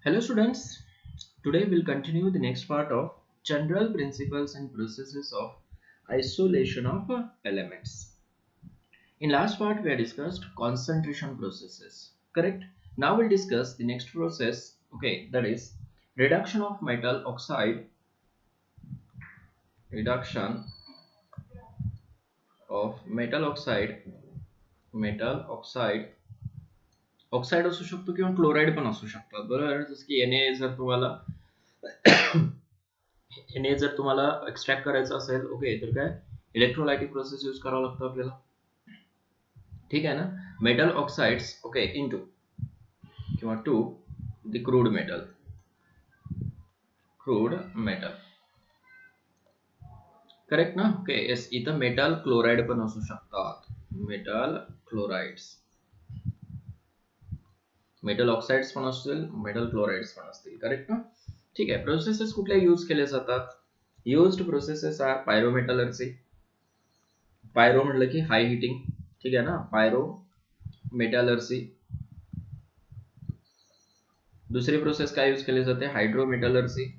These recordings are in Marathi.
Hello students, today we'll continue the next part of general principles and processes of isolation of elements. In last part we have discussed concentration processes, correct? Now we'll discuss the next process, okay, that is reduction of reduction of metal oxide oxide असू शकतो किंवा क्लोराईड पण असू शकतात बरोबर जसं की Na जर तुम्हाला एक्स्ट्रॅक्ट करायचं असेल ओके तर काय इलेक्ट्रोलायटिक प्रोसेस यूज करावं लागतं आपल्याला ठीक आहे ना मेटल ऑक्साइड्स ओके इनटू किंवा to the crude metal correct ना ओके येस इथं मेटल क्लोराईड पण असू शकतात मेटल क्लोराइड्स मेटल ऑक्साइड्स पण असतील मेटल क्लोराइड्स पण असतील करेक्ट ना ठीक आहे प्रोसेसेस कुठल्या यूज केले जातात used processes are pyrometallurgy pyro म्हटलं की हाय हिटिंग ठीक आहे ना पायरो मेटलर्जी दुसरी प्रोसेस काय यूज केली जाते हायड्रोमेटलर्जी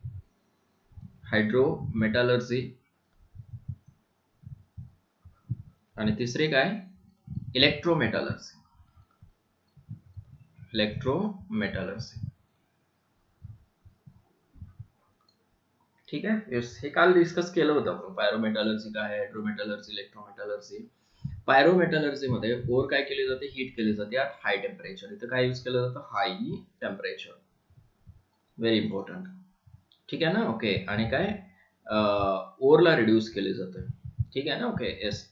आणि तिसरी काय इलेक्ट्रोमेटलर्जी ठीक आहे यस हे काल डिस्कस केलं होतं आपण पायरोमेटलर्जी काय आहे हायड्रोमेटलर्जी इलेक्ट्रोमेटलर्जी पायरोमेटलर्जी मध्ये ओर काय केली जाते हीट केली जाते ॲट हाय टेम्परेचर इथं काय यूज केलं जातं हाय टेम्परेचर व्हेरी इम्पॉर्टंट ठीक आहे ना ओके आणि काय ओरला रिड्यूस केले जाते ठीक आहे ना okay yes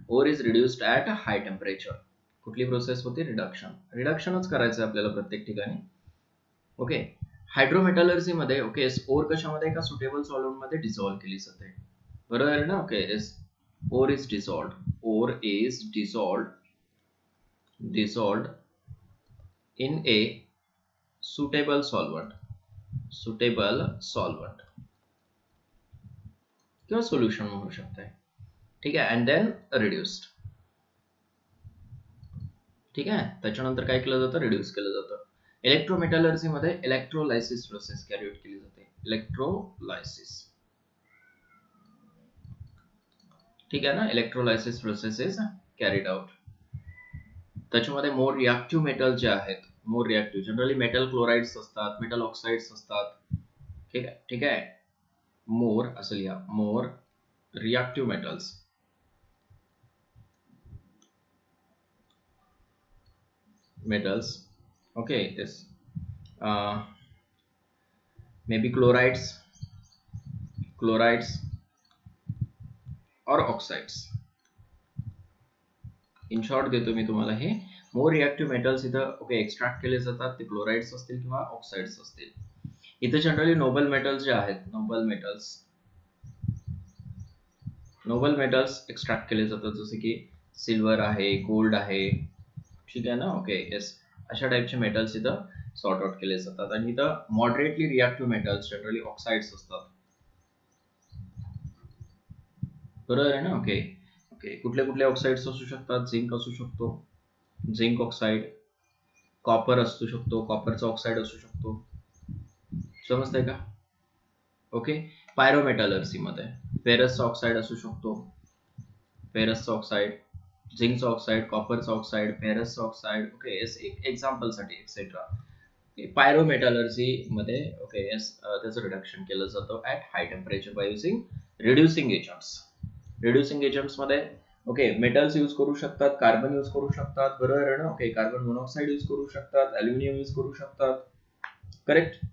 ore is reduced at high temperature कुठली प्रोसेस होती रिडक्शनच करायचं आपल्याला प्रत्येक ठिकाणी ओके हायड्रोमेटलर्जी मध्ये ओके ओर कशामध्ये एका सुटेबल सॉल्व्हेंट मध्ये डिसॉल्व्ह केली जाते बरोबर आहे ना okay yes ore is dissolved in a suitable solvent किंवा सोल्युशन म्हणू शकताय ठीक आहे अँड देन रिड्युस्ड ठीक आहे त्याच्यानंतर काय केलं जातं रिड्यूस केलं जातं इलेक्ट्रोमेटलर्जी मध्ये इलेक्ट्रोलायसिस प्रोसेस कॅरी आउट केली जाते इलेक्ट्रोलायसिस ठीक आहे ना electrolysis process is carried out त्याच्यामध्ये मोर रिॲक्टिव्ह मेटल जे आहेत more reactive generally metal chlorides असतात मेटल ऑक्साइड्स असतात ठीक आहे मोर असं लिहा more reactive metals okay this maybe chlorides or oxides in short देतो मी तुम्हाला हे मोर रिॲक्टिव्ह मेटल्स इथं ओके एक्स्ट्रॅक्ट केले जातात ते क्लोराइड्स असतील किंवा ऑक्साइड्स असतील इथे जनरली नोबल मेटल्स जे आहेत नोबल मेटल्स एक्स्ट्रॅक्ट केले जातात जसे की सिल्वर आहे गोल्ड आहे ठीक आहे ना ओके येस अशा टाइपचे मेटल्स इथं सॉर्ट आउट केले जातात आणि इथं moderately reactive metals generally oxides असतात बरोबर आहे ना ओके ओके कुठले ऑक्साइड्स असू शकतात झिंक असू शकतो झिंक ऑक्साइड कॉपर असू शकतो कॉपरचा ऑक्साइड असू शकतो समजतंय का ओके पायरोमेटलर्जी मध्ये फेरसचा ऑक्साइड असू शकतो फेरसचा ऑक्साइड झिंकचा ऑक्साइड कॉपरचा ऑक्साइड फेरसचा ऑक्साइड ओके येस एक्झाम्पल साठी एक्सेट्रा पायरोमेटलर्जी मध्ये ओके येस त्याचं रिडक्शन केलं जातं at high temperature by using reducing agents मध्ये ओके मेटल्स यूज करू शकतात कार्बन यूज करू शकतात बरोबर आहे ना ओके कार्बन मोनॉक्साइड यूज करू शकतात अल्युमिनियम यूज करू शकतात करेक्ट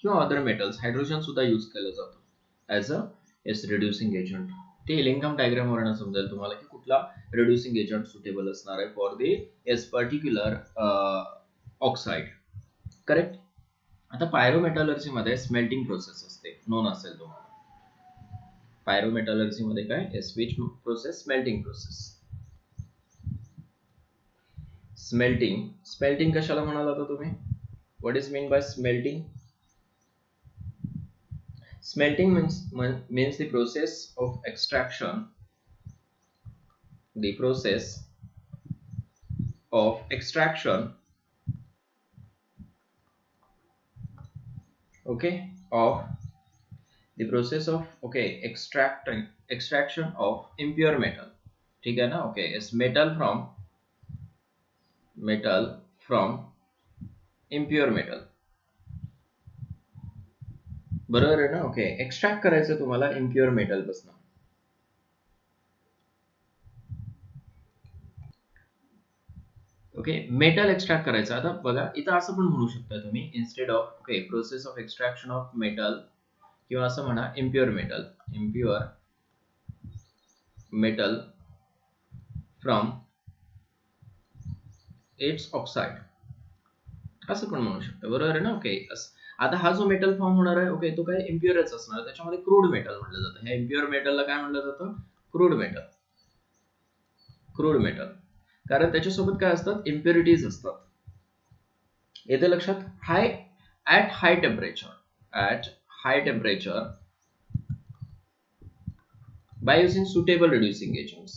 किंवा अदर मेटल्स हायड्रोजन सुद्धा यूज केलं जातं as a S reducing agent ते इलेंगम डायग्राम वरून समजेल तुम्हाला की कुठला रिड्युसिंग एजंट सुटेबल असणार आहे for the S particular oxide correct आता पायरोमेटलर्जी मध्ये स्मेल्टिंग प्रोसेस असते नोन असेल तुम्हाला पायरोमेटलर्जी मध्ये काय स्विच प्रोसेस स्मेल्टिंग कशाला म्हणाला होता तुम्ही what is mean by Smelting means the process of extraction okay of the process of okay extraction of impure metal. ठीक आहे ना. Okay yes metal from impure metal. बरोबर आहे ना. ओके एक्सट्रॅक्ट करायचं तुम्हाला इम्प्युअर मेटल पासून. ओके मेटल एक्सट्रॅक्ट करायचं. आता बघा इथं असं पण म्हणू शकता तुम्ही instead of okay process of extraction of metal किंवा असं म्हणा impure metal from its oxide असं पण म्हणू शकता. बरोबर आहे ना. ओके आता हा जो मेटल फॉर्म होणार आहे ओके तो काय इम्प्युअरच असणार. त्याच्यामध्ये क्रूड मेटल म्हटलं जातं. ह्या इम्प्युअर मेटलला काय म्हटलं जातं? Crude metal. कारण त्याच्यासोबत काय असतात? इम्प्युरिटीज असतात. येते लक्षात. At high temperature by using suitable reducing agents.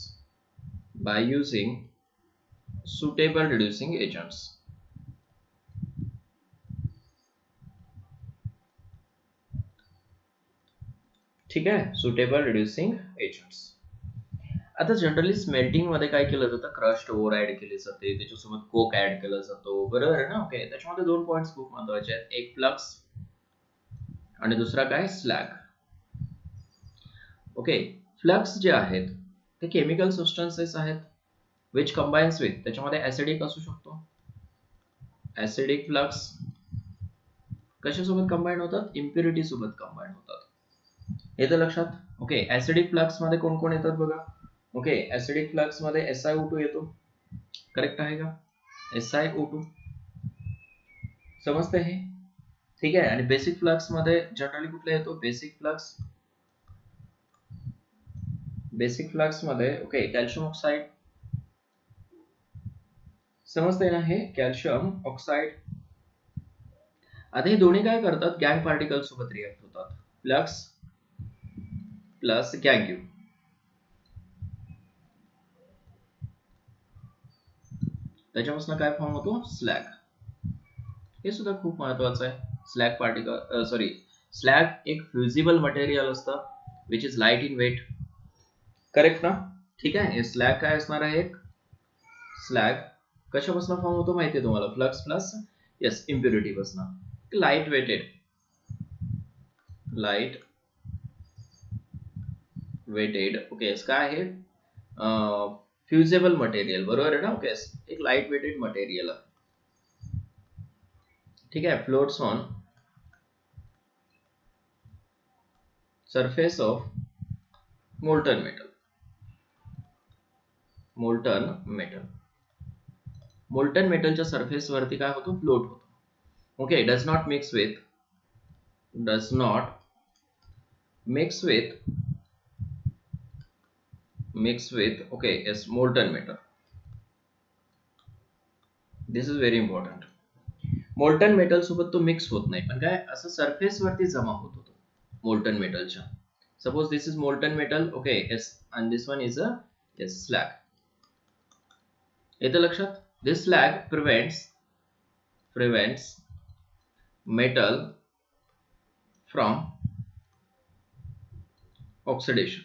ठीक आहे. Suitable reducing agents. आता जनरली स्मेल्टिंग मध्ये काय केलं जातं? क्रश्ड ओर ऍड केली जाते, त्याच्यासोबत कोक ऍड केला जातो. बरोबर आहे ना. ओके त्याच्यामध्ये 2 पॉइंट्स खूप महत्वाचे आहेत. एक फ्लक्स आणि दुसरा काय? स्लॅग. ओके फ्लक्स जे आहेत ते केमिकल सबस्टन्सेस आहेत विच कंबाईन्स विथ. त्याच्यामध्ये ऍसिडिक असू शकतो. ऍसिडिक फ्लक्स कशासोबत कंबाईन होतात? इम्प्युरिटी सोबत कंबाईन होतात. येतं लक्षात. ओके ऍसिडिक फ्लक्स मध्ये कोण कोण येतात बघा. ओके ऍसिडिक फ्लक्स मध्ये SiO2 येतो. करेक्ट आहे का? SiO2 समजते हे. ठीक आहे. आणि बेसिक फ्लक्स मध्ये जनरली कुठला येतो? बेसिक फ्लक्स मध्ये ओके कॅल्शियम ऑक्साइड. समजते ना हे कॅल्शियम ऑक्साइड. आता हे दोन्ही काय करतात? गॅंग पार्टिकल सोबत रिएक्ट होतात. Flux plus gangue. त्याच्यापासून काय फॉर्म होतो? स्लॅग. हे सुद्धा खूप महत्वाचं आहे. स्लॅग एक फ्युजिबल मटेरियल असतं which is light in weight. Correct ना. ठीक आहे. स्लॅग काय असणार आहे? एक स्लॅग कशापासून फॉर्म होतो माहिती आहे तुम्हाला? फ्लक्स प्लस यस इम्प्युरिटी पासून. लाईट वेटेड ओके काय आहे? Fusible material. बरोबर आहे ना. ओके एक लाईट वेटेड मटेरियल. ठीक आहे. Floats on surface of molten मेटलच्या सरफेस वरती काय होतो? फ्लोट होतो. Okay does not mix with okay yes molten metal. This is very important. Molten metal सोबत तो मिक्स होत नाही पण काय असं सरफेस वरती जमा होतो तो मोल्टन मेटलच्या. Suppose this is molten metal okay yes and this one is a yes slag. येतं लक्षात. this slag prevents metal from oxidation.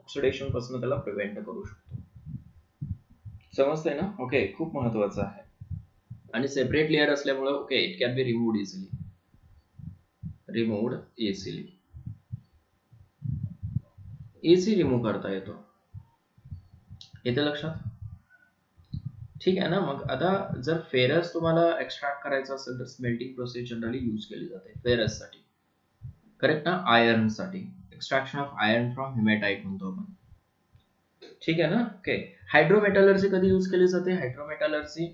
Oxidation पासून त्याला प्रिव्हेंट करू शकतो. समजतंय ना. ओके खूप महत्वाचं आहे. आणि सेपरेट लेअर असल्यामुळे okay it can be removed easily. Remove करता येतो. येतं लक्षात. ठीक आहे ना. मग आता जर फेरस तुम्हाला एक्सट्रॅक्ट करायचं असेल तर स्मेल्टिंग प्रोसेस जनरली यूज केली जाते फेरस साठी. करेक्ट ना. आयर्न साठी एक्सट्रॅक्शन ऑफ आयर्न फ्रॉम हिमॅटाइट म्हणतो आपण. ठीक आहे ना. ओके हायड्रोमेटलर्जी कधी यूज केली जाते? हायड्रोमेटलर्जी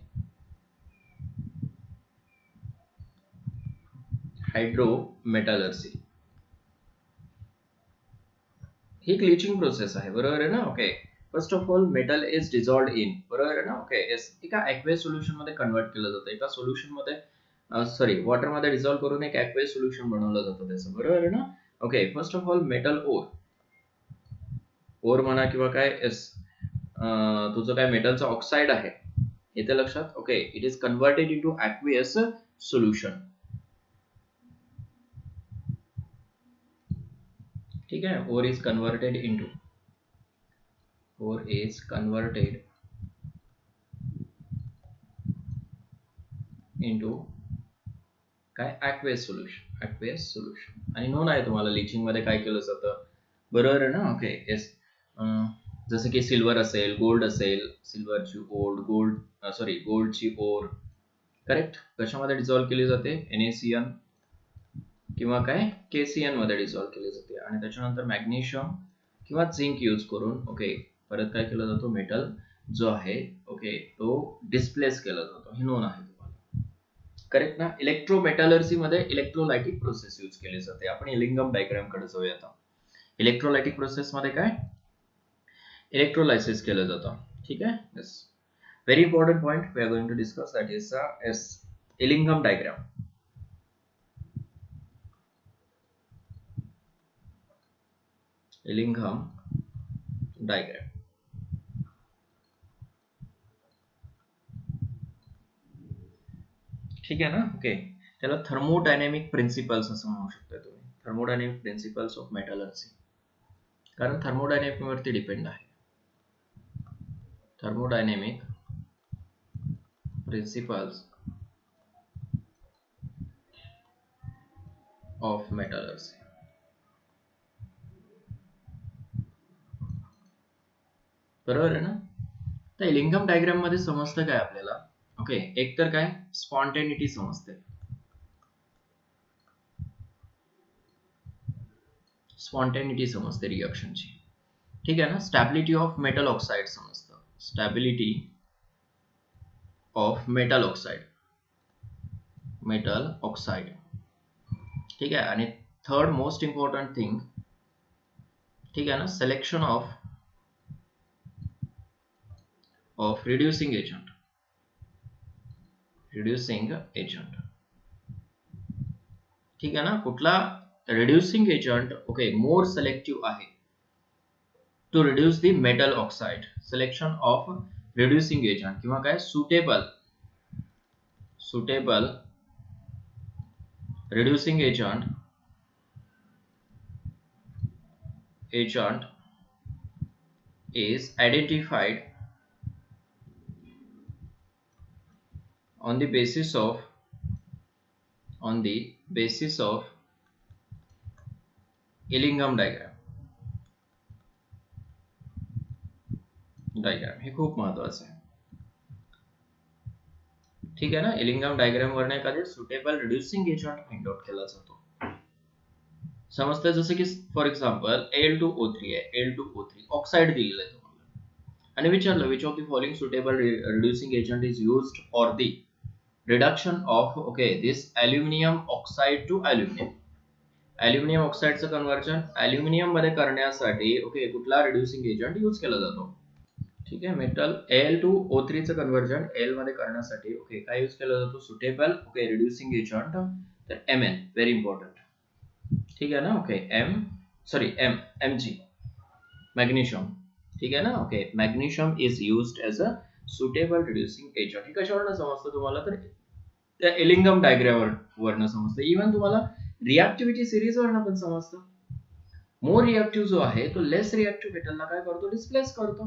ही क्लिचिंग प्रोसेस आहे. बरोबर आहे ना. Okay first of all metal is dissolved in. बरोबर आहे ना. ओके एका ॲक्वेस सोल्युशन मध्ये कन्वर्ट केलं जातं. एका सोल्युशन मध्ये वॉटर मध्ये डिझॉल्व्ह करून एक ॲक्वेस सोल्युशन बनवलं जातं त्याचं. बरोबर आहे ना. Okay first of all metal ore म्हणा किंवा काय तुझं काय मेटलचं ऑक्साइड आहे येते लक्षात? Okay, it is converted into aqueous solution. ठीक आहे, or is converted into काय ॲक्वेस सोल्युशन. आणि नोन आहे तुम्हाला लिचिंग मध्ये काय केलं जातं, बरोबर आहे ना? Okay, yes. जसं की सिल्वर असेल, गोल्ड असेल, सिल्वरची गोल्डची ओर, करेक्ट, कशामध्ये डिझॉल्व्ह केली जाते? NaCN किंवा काय KCN मध्ये डिझॉल्व्ह केली जाते. आणि त्याच्यानंतर मॅग्नेशियम किंवा झिंक यूज करून ओके परत काय केलं जातो, मेटल जो आहे ओके तो डिस्प्लेस केला जातो. हे नोन आहे तुम्हाला, करेक्ट ना? इलेक्ट्रोमेटलर्जी मध्ये इलेक्ट्रोलायटिक प्रोसेस यूज केली जाते. आपण इलिंगम डायग्राम कडे जाऊया आता. इलेक्ट्रोलायटिक प्रोसेस मध्ये काय इलेक्ट्रोलायसिस केलं जातं. ठीक आहे, yes. Very important point we are going to discuss, that is S Ellingham diagram. Ellingham diagram. ठीक आहे ना? ओके, त्याला थर्मोडायनॅमिक प्रिन्सिपल्स असं म्हणू शकता तुम्ही. थर्मोडायनॅमिक प्रिन्सिपल्स ऑफ मेटलर्जी, कारण थर्मोडायनॅमिक वरती डिपेंड आहे. Thermodynamic principles of metallurgy. बरोबर आहे ना? तर इलिंगम डायग्राम मध्ये समजतं काय आपल्याला? ओके, एक तर काय स्पॉन्टेनिटी समजते. स्पॉन्टेनिटी समजते रिएक्शनची. ठीक आहे ना? स्टॅबिलिटी ऑफ मेटल ऑक्साइड समजतं. Stability of metal oxide. ठीक आहे. आणि थर्ड मोस्ट इम्पॉर्टंट थिंग, ठीक आहे ना, सिलेक्शन ऑफ रिड्युसिंग एजंट. ठीक आहे ना? कुठला reducing agent okay more selective आहे to reduce the metal oxide. Selection of reducing agent किंवा काय suitable reducing agent is identified on the basis of Ellingham diagram. हे खूप महत्वाचं आहे. ठीक आहे ना? इलिंगम डायग्राम वरने एखादे suitable reducing agent find out केला जातो. समजतं? जसं की फॉर एक्झाम्पल Al2O3 आहे. Al2O3 ऑक्साइड दिलेलं आहे तुम्हाला आणि विचारलं which of the following suitable reducing agent is used for the reduction of okay this aluminium oxide to aluminium. Aluminium ऑक्साइडचं कन्व्हर्जन अल्युमिनियम मध्ये करण्यासाठी ओके कुठला रिड्युसिंग एजंट यूज केला जातो? ठीक आहे, मेटल Al2O3 चं कन्व्हर्जन Al मध्ये करण्यासाठी ओके काय यूज केला जातो? सुटेबल ओके रिड्युसिंग एजंट, तर Mn. Very important. ठीक आहे ना? Okay Mg magnesium. ठीक आहे ना? Okay magnesium is used as a suitable reducing agent. हे कशावरनं समजतं तुम्हाला? तर त्या इलिंगम डायग्राम वरनं समजतं. इव्हन तुम्हाला रिॲक्टिव्हिटी सिरीज वरनं पण समजतं. मोर रिॲक्टिव्ह जो आहे तो लेस रिॲक्टिव्ह मेटलला काय करतो? डिस्प्लेस करतो.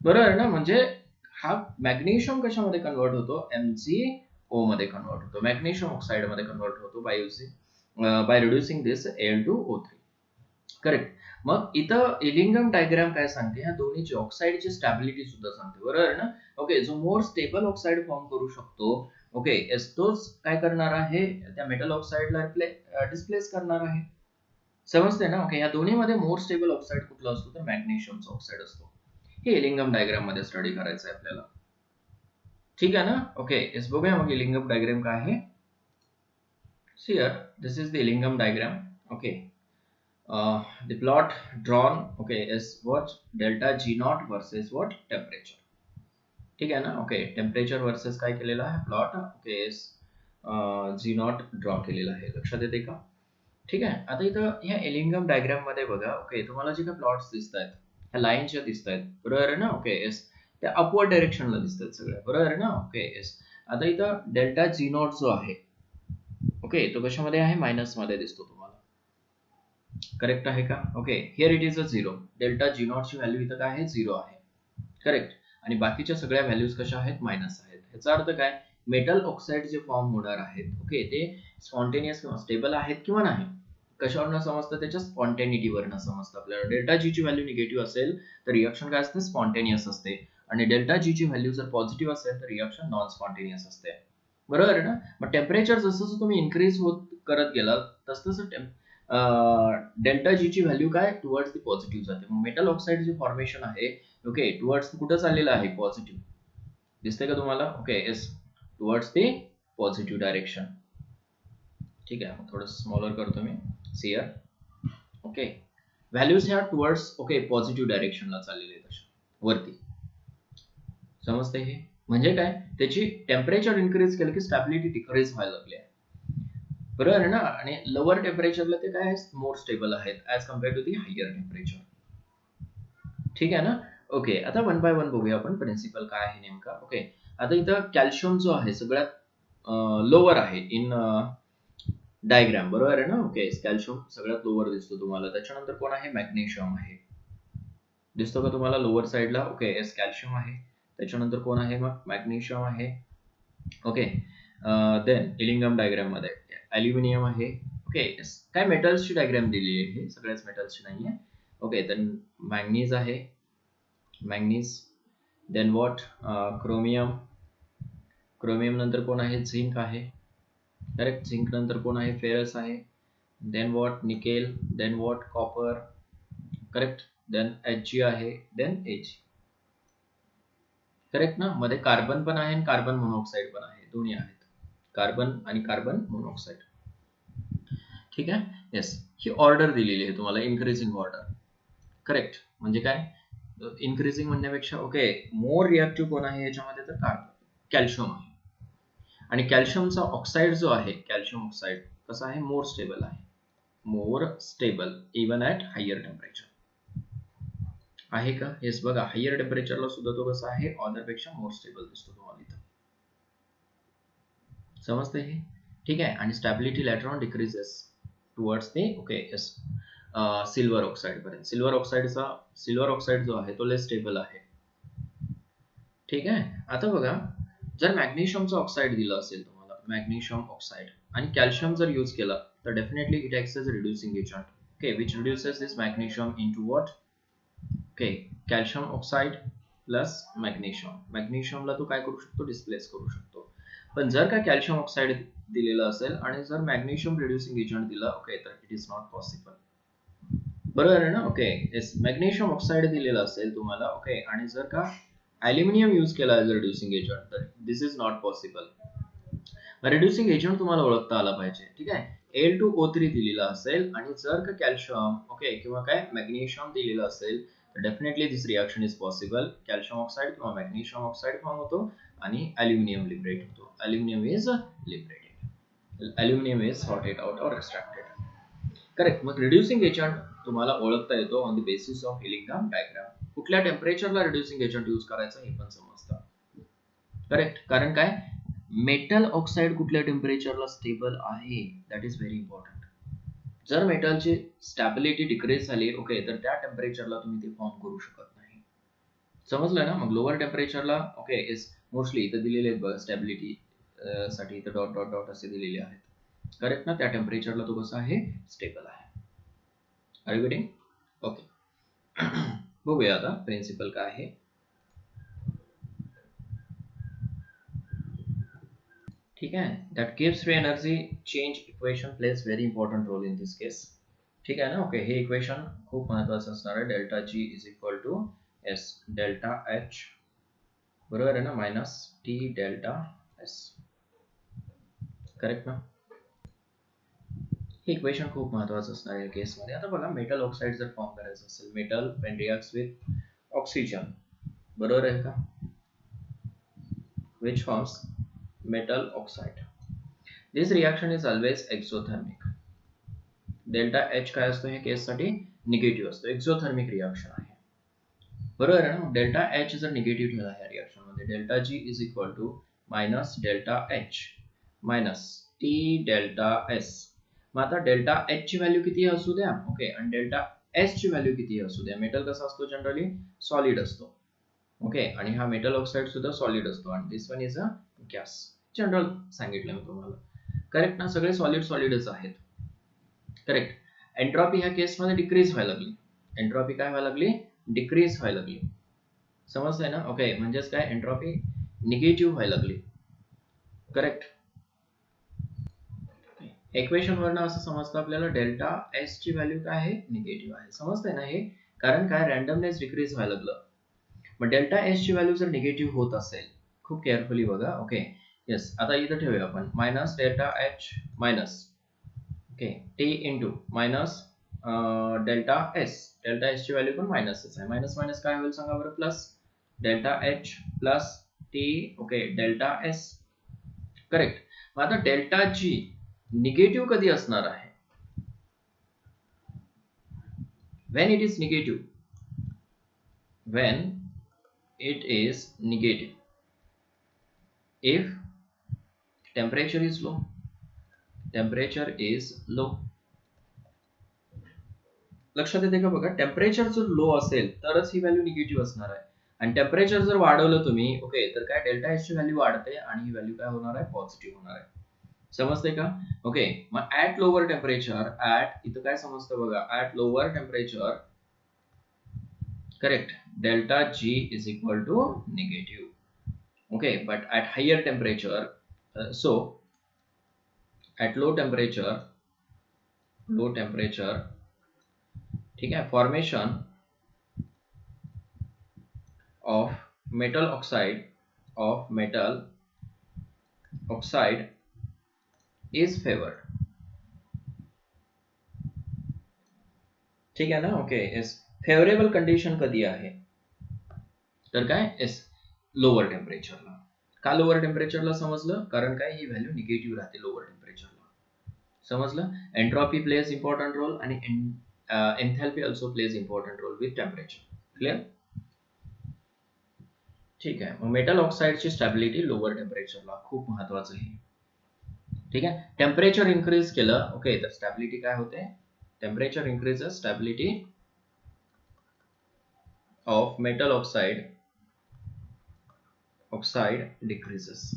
बरोबर आहे ना? म्हणजे हा मॅग्नेशियम कशामध्ये कन्वर्ट होतो? MgO मध्ये कन्वर्ट होतो. मॅग्नेशियम ऑक्साइड मध्ये कन्वर्ट होतो by reducing this Al2O3. Correct. मग इथं इलिंगम डायग्राम काय सांगते? ह्या दोन्हीची ऑक्साइडची स्टॅबिलिटी सुद्धा सांगते. बरोबर आहे ना? ओके, जो मोर स्टेबल ऑक्साइड फॉर्म करू शकतो ओके तोच काय करणार आहे? त्या मेटल ऑक्साइडला डिस्प्लेस करणार आहे. समजते ना? ओके, या दोन्हीमध्ये मोर स्टेबल ऑक्साइड कुठला असतो? तर मॅग्नेशियमचा ऑक्साइड असतो. हे इलिंगम डायग्राम मध्ये स्टडी करायचं आहे आपल्याला. ठीक आहे ना? ओके, बघूया मग इलिंगम डायग्राम काय आहे. Here this is the Illingam diagram. Okay, the plot drawn okay is what? Delta G naught versus what? Temperature. ठीक आहे ना? ओके, टेम्परेचर वर्सेस काय केलेला आहे plot okay G naught draw केलेला आहे. लक्षात येते का? ठीक आहे. आता इथं ह्या इलिंगम डायग्राम मध्ये बघा ओके तुम्हाला जे काही प्लॉट्स दिसत आहेत ह्या लाईन ज्या दिसत आहेत बरोबर आहे ना? ओके त्या अपवर्ड डायरेक्शनला दिसतात सगळ्या, बरोबर आहे ना? Okay yes. आता इथं डेल्टा जी नॉट जो आहे, ओके, तो कशामध्ये आहे? मायनस मध्ये दिसतो तुम्हाला. करेक्ट आहे का? Okay, here it is a 0. Delta G not ची व्हॅल्यू इथं काय आहे? 0 आहे. करेक्ट. आणि बाकीच्या सगळ्या व्हॅल्यूज कशा आहेत? मायनस आहेत. ह्याचा अर्थ काय? मेटल ऑक्साईड जे फॉर्म होणार आहेत, ओके, ते स्पॉन्टेनियस किंवा स्टेबल आहेत किंवा नाही. कशावरनं समजतं? त्याच्या स्पॉन्टेनिटीवरनं समजतं आपल्याला. डेल्टा जी ची व्हॅल्यू निगेटिव्ह असेल तर रिएक्शन काय असते? स्पॉन्टेनियस असते. आणि डेल्टा जी ची व्हॅल्यू जर पॉझिटिव्ह असेल तर रिएक्शन नॉन स्पॉन्टेनियस असते. बरोबर आहे ना? मग टेम्परेचर जसं जसं तुम्ही इन्क्रीज होत करत गेलात तसं तसं डेल्टा जी ची व्हॅल्यू काय? टुवर्ड्स दी पॉझिटिव्ह जाते. मग मेटल ऑक्साईड जे फॉर्मेशन आहे, ओके, टुवर्ड्स कुठं चाललेलं आहे? पॉझिटिव्ह. दिसतंय का तुम्हाला? Okay yes, towards the positive direction. ठीक आहे, मग थोडं स्मॉलर करतो मी. सिअर. ओके, व्हॅल्यूज ह्या टुवर्ड्स ओके पॉझिटिव्ह डायरेक्शनला चाललेले आहेत अशा वरती. समजते हे? म्हणजे काय? त्याची टेम्परेचर इन्क्रीज केलं की स्टॅबिलिटी डिक्रीज व्हायला लागली आहे. बरोबर आहे ना? आणि लोअर टेम्परेचरला ते काय मोर स्टेबल आहेत as compared to the higher temperature. ठीक आहे ना? ओके, आता वन बाय वन बघूया आपण प्रिन्सिपल काय आहे नेमका. ओके, आता इथं कॅल्शियम जो आहे सगळ्यात लोअर आहे इन डायग्राम, बरोबर आहे ना? ओके, कॅल्शियम सगळ्यात लोअर दिसतो तुम्हाला. त्याच्यानंतर कोण आहे? मॅग्नेशियम आहे. दिसतो का तुम्हाला लोअर साईडला? ओके येस, कॅल्शियम आहे. त्याच्यानंतर कोण आहे? मग मॅग्नेशियम आहे. ओके, देन इलिंगम डायग्राम मध्ये ॲल्युमिनियम आहे. ओके येस, काय मेटल्सची डायग्राम दिलेली आहे, सगळ्याच मेटल्सची नाहीये. ओके, देन मॅंगनीज आहे. Manganese, then what? Chromium. Chromium नंतर कोण आहे? झिंक आहे. करेक्ट. झिंक नंतर कोण आहे? फेरस आहे. Then what? Nickel. Then what? Copper. Correct. Then Hg आहे. Then Ag. करेक्ट ना? मध्ये कार्बन पण आहे आणि कार्बन मोनॉक्साईड पण आहे, दोन्ही आहेत. कार्बन आणि कार्बन मोनॉक्साईड. ठीक आहे. येस, ही ऑर्डर दिलेली आहे तुम्हाला, इन्क्रीजिंग ऑर्डर. करेक्ट. म्हणजे काय? इन्क्रीजिंग म्हणण्यापेक्षा ओके, मोर रिॲक्टिव्ह कोण आहे याच्यामध्ये? तर कार्बन, कॅल्शियम आहे. आणि कॅल्शियमचा ऑक्साईड जो आहे, कॅल्शियम ऑक्साईड कसा आहे? मोर स्टेबल आहे. More stable even at higher temperature. आहे का? येस, बघा हायर टेम्परेचरला सुद्धा तो कसा आहे? ऑदर पेक्षा मोर स्टेबल दिसतो तुम्हाला इथं. समजते हे? ठीक आहे. आणि stability later on decreases towards the okay yes silver oxide पर्यंत. सिल्वर ऑक्साईड जो आहे तो लेस स्टेबल आहे. ठीक आहे. आता बघा, जर मॅग्नेशियमचा ऑक्साईड दिला असेल तुम्हाला, मॅग्नेशियम ऑक्साईड, आणि कॅल्शियम जर यूज केला तर definitely it acts as a reducing agent. Okay, which reduces this magnesium into what? Okay, calcium oxide plus magnesium. मॅग्नेशियमला तो काय करू शकतो? डिस्प्लेस करू शकतो. पण जर का कॅल्शियम ऑक्साईड दिलेलं असेल आणि जर मॅग्नेशियम रिड्युसिंग एजंट दिला, ओके, तर इट इज नॉट पॉसिबल. बरोबर आहे ना? ओके येस, मॅग्नेशियम ऑक्साईड दिलेलं असेल तुम्हाला, ओके, आणि जर का ॲल्युमिनियम यूज केला ॲज अ रिड्युसिंग एजंट तर this is not possible. Reducing agent तुम्हाला ओळखता आला पाहिजे. ठीक आहे. Al2O3 दिलेला असेल आणि जर का कॅल्शियम ओके किंवा काय मॅग्नेशियम दिलेलं असेल तर definitely this reaction is possible. Calcium oxide किंवा मॅग्नेशियम ऑक्साईड फॉर्म होतो आणि ॲल्युमिनियम लिबरेट होतो. Aluminium is liberated. Aluminium is sorted out और एक्स्ट्रॅक्टेड. करेक्ट. मग रिड्युसिंग एजंट तुम्हाला ओळखता येतो on the basis of Ellingham diagram. कुठल्या टेम्परेचरला रिड्युसिंग एजंट यूज करायचं हे पण समजतं. करेक्ट. कारण काय? मेटल ऑक्साईड कुठल्या टेम्परेचरला स्टेबल आहे, दॅट इज व्हेरी इम्पॉर्टंट. जर मेटलची स्टॅबिलिटी डिक्रीज झाली, ओके, तर त्या टेम्परेचरला तुम्ही ते फॉर्म करू शकत नाही. समजलं ना? मग लोअर टेम्परेचरला ओके इज मोस्टली इथं दिलेले आहेत बघा, स्टॅबिलिटी साठी इथं डॉट डॉट डॉट असे दिलेले आहेत. करेक्ट ना? त्या टेम्परेचरला तो कसा आहे? स्टेबल आहे. Are you getting? ओके. बघूया आता प्रिन्सिपल काय आहे. ठीक आहे. That gives free energy change equation plays very important role in this case. ठीक आहे ना? ओके, हे इक्वेशन खूप महत्वाचं असणार आहे. Delta G is equal to S delta H, बरोबर आहे ना, minus T delta S. Correct ना? हे इक्वेशन खूप महत्वाचं असणार आहे केसमध्ये. आता बघा, मेटल ऑक्साईड जर फॉर्म करायचं असेल, metal when reacts with oxygen, बरोबर आहे का, which forms metal oxide. This reaction is always exothermic. Delta H काय असतो हे केससाठी? निगेटिव्ह असतो. एक्झोथर्मिक रिॲक्शन आहे. बरोबर आहे ना. डेल्टा एच जर निगेटिव्ह ठेवला ह्या रिएक्शन मध्ये, delta G is equal to minus delta H minus T delta S. मग आता डेल्टा एच ची व्हॅल्यू किती असू द्या, ओके, आणि डेल्टा एस ची व्हॅल्यू किती असू द्या. मेटल कसा असतो जनरली, सॉलिड असतो, ओके, आणि हा मेटल ऑक्साईड सुद्धा सॉलिड असतो, आणि this one is a gas. General सांगितलं मी तुम्हाला, करेक्ट ना. सगळे सॉलिड सॉलिडच आहेत, करेक्ट. एंट्रॉपी ह्या केसमध्ये डिक्रीज व्हायला लागली. एंट्रॉपी काय व्हायला लागली, डिक्रीज व्हायला लागली. समजतंय ना, ओके. म्हणजेच काय, एंट्रॉपी निगेटिव्ह व्हायला लागली, करेक्ट. इक्वेशन वरनं असं समजतं आपल्याला डेल्टा एस ची व्हॅल्यू काय आहे, निगेटिव्ह आहे. समजतंय ना हे, कारण काय, रॅन्डमनेस डिक्रीज व्हायला लागलं. मग डेल्टा एस ची व्हॅल्यू जर निगेटिव्ह होत असेल, खूप केअरफुली बघा, ओके. येस, आता इथं ठेवूया आपण minus delta H minus, okay, T into minus delta S. Delta S ची व्हॅल्यू पण मायनसच आहे. मायनस मायनस काय होईल सांगा बरं, plus delta H plus T, okay, delta S, correct. मग आता डेल्टा जी निगेटिव्ह कधी असणार आहे, when it is negative, when it is negative, if temperature is low, temperature is low. लक्षात येते का बघा, टेम्परेचर जर लो असेल तरच ही व्हॅल्यू निगेटिव्ह असणार आहे, आणि टेम्परेचर जर वाढवलं तुम्ही, ओके, तर काय, डेल्टा एच ची व्हॅल्यू वाढते आणि ही व्हॅल्यू काय होणार आहे, पॉझिटिव्ह होणार आहे. समजते का, ओके. मग ऍट लोअर टेम्परेचर, ऍट इथं काय समजतं बघा, at lower temperature, correct, delta G is equal to negative, okay. But at higher temperature, so at low temperature, ठीक है, formation of metal oxide is favored. ठीक आहे ना, ओके. इस फेवरेबल कंडिशन कधी आहे, तर काय, इस लोअर टेम्परेचरला. का लोअर टेम्परेचरला समजलं, कारण काय, ही व्हॅल्यू निगेटिव्ह राहते लोअर टेम्परेचरला. समजलं. एंट्रॉपी प्लेज इम्पॉर्टंट रोल आणि enthalpy also plays important role with temperature. Clear, ठीक आहे. मग मेटल ऑक्साईडची स्टॅबिलिटी लोअर टेम्परेचरला खूप महत्वाचं आहे, ठीक आहे. टेम्परेचर इन्क्रीज केलं, ओके, तर स्टॅबिलिटी काय होते, temperature increases, stability of metal oxide decreases.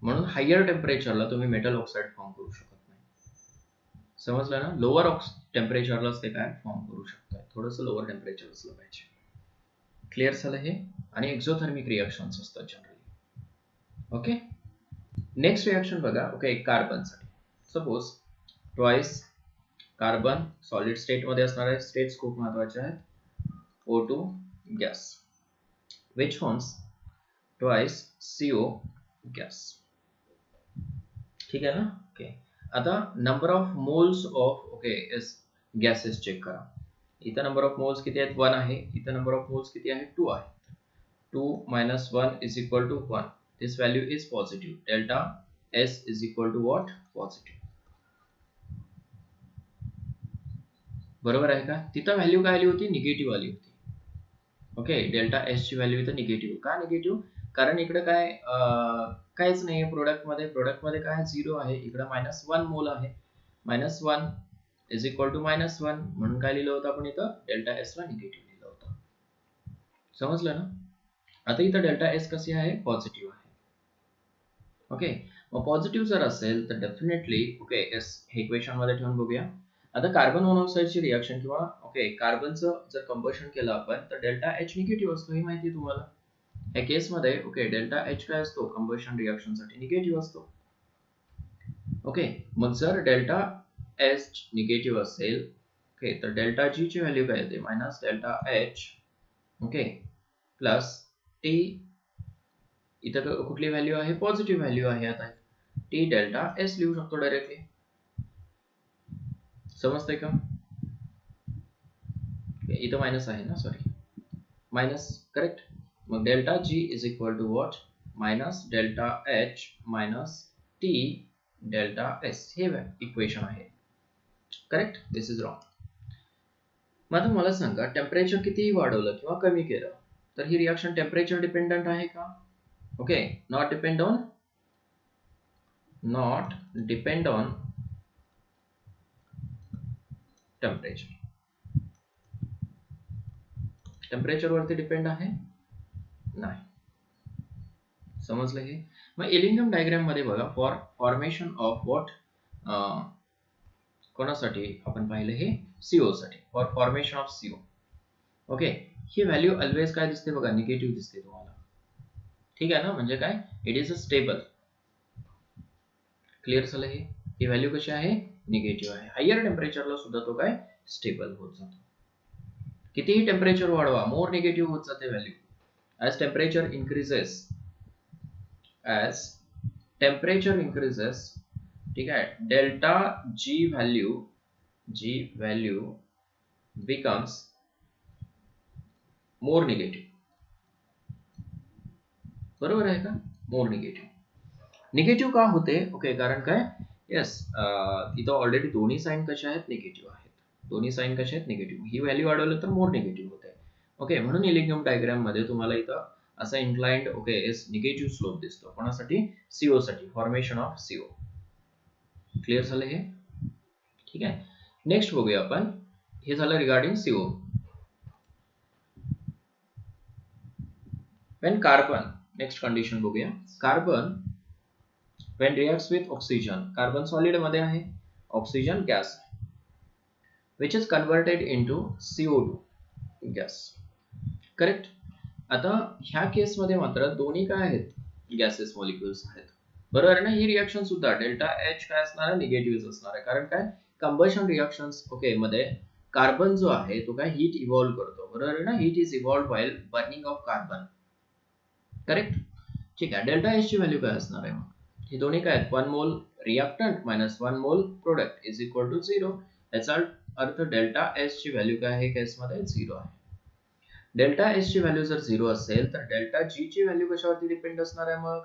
म्हणून हायर टेम्परेचरला तुम्ही मेटल ऑक्साईड फॉर्म करू शकत नाही. समजलं ना, लोअर टेम्परेचरलाच ते काय फॉर्म करू शकतात. थोडंसं लोअर टेम्परेचर असलं पाहिजे. क्लिअर झालं हे. आणि एक्झोथर्मिक रिएक्शन्स असतात जनरली, ओके. नेक्स्ट रिएक्शन बघा, ओके, कार्बनसाठी. Suppose twice carbon solid state मध्ये असणार आहे, स्टेट्स खूप महत्वाचे आहेत. O2 gas, which forms twice CO gas. ठीक आहे ना, ओके. आता number of moles of, okay, as gases check करा. इथं नंबर ऑफ मोल्स किती आहेत, 1 आहे. इथं नंबर ऑफ मोल्स किती आहे, 2 आहे. 2 minus 1 is equal to 1. This value is positive. Delta S is equal to what? Positive. बरोबर आहे का. तिथं व्हॅल्यू काय आली होती, निगेटिव्ह आली होती, ओके. डेल्टा एस ची व्हॅल्यू इथं निगेटिव्ह. का निगेटिव्ह, कारण इकडे काय काहीच नाही आहे प्रोडक्टमध्ये काय 0 आहे. इकडे -1 मोल आहे. -1 इज इक्वल टू -1, म्हणून काय लिहिलं होतं आपण इथं, डेल्टा एस ला निगेटिव्ह लिहिलं होतं. समजलं ना. आता इथं डेल्टा एस कशी आहे, पॉझिटिव्ह आहे, ओके. मग पॉझिटिव्ह जर असेल तर डेफिनेटली, ओके, एस हे इक्वेशन मध्ये ठेवून बघूया. आता कार्बन मोनॉक्साईडची रिएक्शन किंवा, ओके, कार्बनचं जर कंबशन केलं आपण तर डेल्टा एच निगेटिव्ह असतो, हे माहिती तुम्हाला. या केसमध्ये, ओके, डेल्टा एच काय असतो, कंबशन रिएक्शनसाठी निगेटिव्ह असतो, ओके. मग जर डेल्टा एच निगेटिव्ह असेल, ओके, तर डेल्टा जी ची व्हॅल्यू काय येते, minus delta H, okay, plus T. इथं कुठली व्हॅल्यू आहे, पॉझिटिव्ह व्हॅल्यू आहे. आता टी डेल्टा एस लिहू शकतो डायरेक्टली. समजतंय का. इथं मायनस आहे ना, सॉरी, मायनस, करेक्ट. मग delta G is equal to what, minus delta H minus T delta S. हे इक्वेशन आहे, करेक्ट. This is wrong. मग आता मला सांगा, टेम्परेचर कितीही वाढवलं किंवा कमी केलं तर ही रिॲक्शन टेम्परेचर डिपेंडंट आहे का? Okay, not depend on temperature. Temperature वरती डिपेंड आहे नाही. समजलं हे? मग इलिंगम डायग्राम मध्ये बघा, फॉर फॉर्मेशन ऑफ व्हॉट, कोणासाठी आपण पाहिलं हे, सीओ साठी, for formation of CO. Okay, he value always काय दिसते बघा, निगेटिव्ह दिसते तुम्हाला. ठीक आहे ना, म्हणजे काय, it is a stable. Clear झालं हे? ही व्हॅल्यू कशी आहे, निगेटिव्ह आहे. हायर टेम्परेचरला सुद्धा तो काय, स्टेबल होत जातो. कितीही टेम्परेचर वाढवा, मोर निगेटिव्ह होत जाते व्हॅल्यू. ॲज टेम्परेचर increases, ठीक आहे, delta G value becomes more negative. बरोबर आहे का? मोर निगेटिव्ह का होते? ओके, कारण काय, येस, इथं ऑलरेडी दोन्ही साईन कशा आहेत, निगेटिव्ह आहेत. दोन्ही साईन कशा आहेत, निगेटिव्ह. ही व्हॅल्यू वाढवलं तर मोर निगेटिव्ह होते. ओके, म्हणून इलिंगम डायग्राम मध्ये तुम्हाला इथं असा inclined, okay, yes, negative slope दिसतो. कोणासाठी? सीओ साठी, फॉर्मेशन ऑफ सीओ. क्लिअर झालं हे? ठीक आहे, नेक्स्ट बघूया आपण. हे झालं regarding CO. When carbon, next condition बघूया. Carbon when reacts with oxygen, carbon solid मध्ये आहे, oxygen gas, which is converted into CO2 gas. Correct. आता ह्या केस मध्ये मात्र दोन्ही काय आहेत, गॅसेस मॉलिक्युल्स आहेत. बरोबर आहे ना? ही रिएक्शन सुद्धा डेल्टा एच काय असणार आहे, निगेटिव्ह असणार आहे. कारण काय, कंबशन रिएक्शन्स, ओके, मध्ये कार्बन जो आहे तो काय, हीट इव्हॉल्व करतो. बरोबर आहे ना? Heat is evolve while burning of carbon. Correct. ठीक आहे, डेल्टा एच ची व्हॅल्यू काय असणार आहे मग? हे दोन्ही काय आहेत, 1 मोल रिएक्टंट मायनस 1 मोल प्रोडक्ट इज इक्वल टू 0. याचा अर्थ डेल्टा एच ची व्हॅल्यू काय आहे केसमध्ये, 0 आहे. डेल्टा एच ची व्हॅल्यू जर 0 असेल तर डेल्टा जी ची व्हॅल्यू कशावरती डिपेंड असणार आहे मग,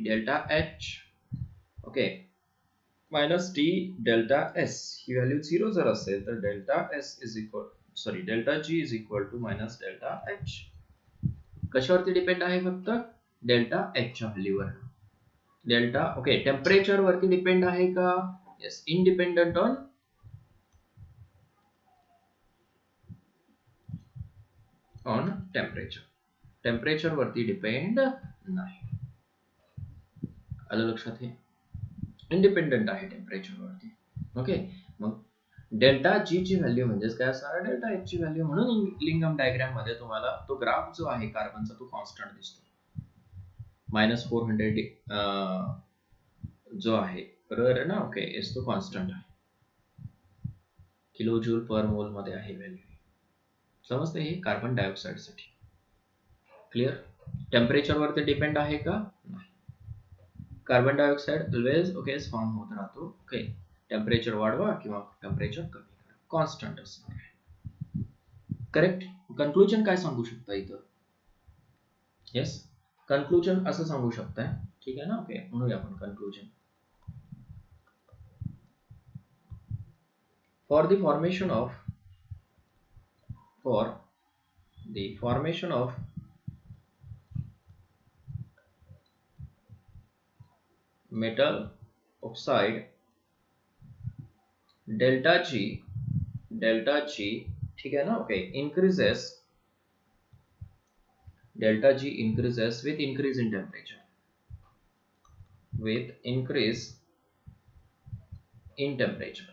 delta H, okay, minus T delta S. ही व्हॅल्यू 0 जर असेल तर delta G is equal to minus delta H. कशावरती डिपेंड आहे, फक्त डेल्टा एच च्या व्हॅल्यूवर. डेल्टा, ओके, टेम्परेचर वरती डिपेंड आहे का? Yes, independent on temperature. Temperature वरती डिपेंड नाही. आलं लक्षात? हे इंडिपेंडंट आहे टेम्परेचर वरती. ओके, मग डेल्टा जी ची व्हॅल्यू म्हणजेच काय असणार, डेल्टा एच ची व्हॅल्यू. म्हणून इलिंगम डायग्राम मध्ये तुम्हाला तो ग्राफ जो आहे कार्बनचा तो कॉन्स्टंट दिसतो. -400 जो आहे, बरोबर आहे ना? ओके, एस तो कॉन्स्टंट आहे, किलो जूल पर मोल मध्ये आहे व्हॅल्यू. समजते हे कार्बन डायऑक्साइड साठी. क्लिअर. टेम्परेचर वरती डिपेंड आहे का? नाही. Carbon dioxide always, okay, form होत राहतो. ओके, टेम्परेचर वाढवा किंवा टेम्परेचर कमी करा, कॉन्स्टंट असणार आहे. करेक्ट. कन्क्लुजन काय सांगू शकता इथं? येस, कन्क्लुजन असं सांगू शकताय. ठीक आहे ना? ओके, म्हणूया आपण conclusion. For the formation of metal oxide, delta G, ठीक है ना? Okay, increases, delta G increases with increase in temperature, with increase in temperature.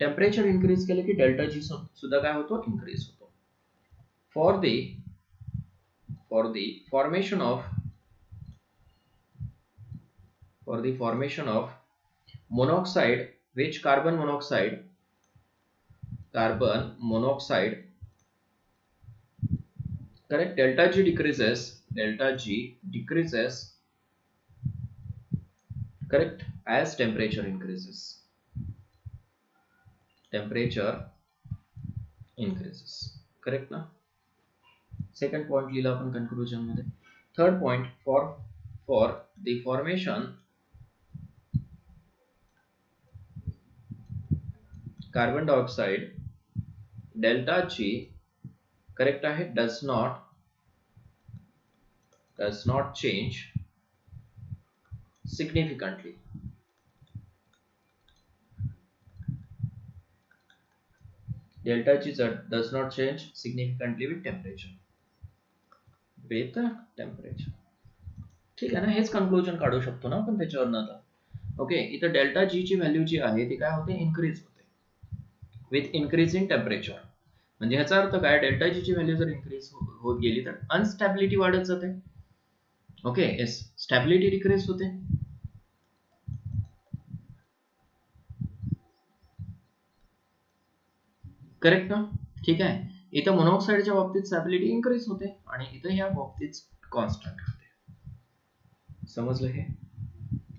Temperature increase केले की डेल्टा जी सुद्धा काय होतो, इंक्रीज होतो. For the formation of monoxide, which carbon monoxide, correct, delta G decreases, correct, as temperature increases. Correct ना? सेकंड पॉइंट लिहिला आपण कन्क्लुजन मध्ये. Third point, for the formation carbon dioxide delta G correct आहे, does not change significantly. Delta G does not change significantly with temperature. ठीक आहे ना, हेच कन्क्लुजन काढू शकतो ना आपण त्याच्यावरनं आता. ओके, इथं डेल्टा G ची व्हॅल्यू जी आहे ती काय होते, इन्क्रीज होते विथ इन्क्रीजिंग टेम्परेचर. म्हणजे ह्याचा अर्थ काय, डेल्टा G ची व्हॅल्यू जर इन्क्रीज होत गेली तर अनस्टॅबिलिटी वाढत जाते. ओके, येस, स्टॅबिलिटी डिक्रीज होते. करेक्ट ना. ठीक आहे, इथं मोनॉक्साईडच्या बाबतीत स्टॅबिलिटी इन्क्रीज होते आणि इथं ह्या बाबतीत कॉन्स्टंट होते. समजलं हे?